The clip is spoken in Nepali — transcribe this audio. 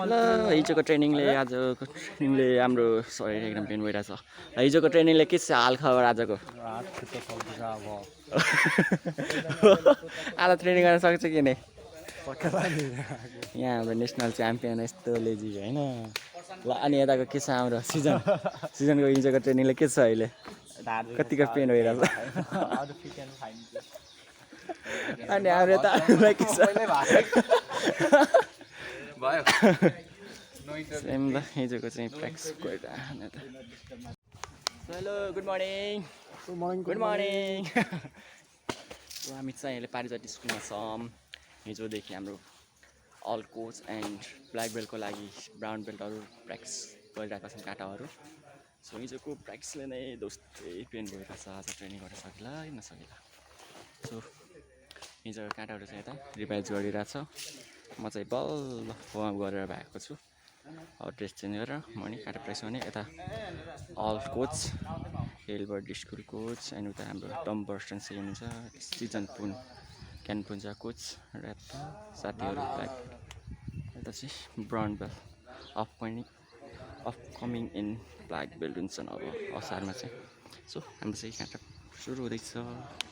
ल हिजोको ट्रेनिङले आजको ट्रेनिङले हाम्रो शरीर एकदम पेन भइरहेछ हिजोको ट्रेनिङले के छ हाल खबर आजको आज ट्रेनिङ गर्न सक्छ कि नै यहाँ हाम्रो नेसनल च्याम्पियन यस्तो लेजी होइन ल अनि यताको के छ हाम्रो सिजनको हिजोको ट्रेनिङले के छ अहिले कतिको पेन भइरहेछ अनि हाम्रो यता के छ सेम ल हिजोको चाहिँ प्र्याक्टिस गरिरहने त hello good morning good morning हामी चाहिँ अहिले पारिजात स्कुलमा छौँ हिजोदेखि हाम्रो अल कोच एन्ड ब्ल्याक बेल्टको लागि ब्राउन बेल्टहरू प्र्याक्टिस गरिरहेका छन् काटाहरू सो हिजोको प्र्याक्टिसले नै दोस्तै पेन भइरहेको छ आज ट्रेनिङ गर्न सकिला कि नसकिला सो हिजोको काँटाहरू चाहिँ यता रिभाइज गरिरहेछ म चाहिँ बल्ल वार्मअप गरेर भएको छु ड्रेस चेन्ज गरेर म नि काँटा प्र्याक्टिस गर्ने यता अल कोच हेलबर्ड स्कुल कोच एन्ड उता हाम्रो टम पर्सन चाहिँ हुनुहुन्छ सिजन पुन क्यानपुन्जा कोच र यता साथीहरू ब्ल्याक यता चाहिँ brown belt upcoming in black belt हुन्छन् अब असारमा चाहिँ सो हाम्रो चाहिँ काँटा सुरु हुँदैछ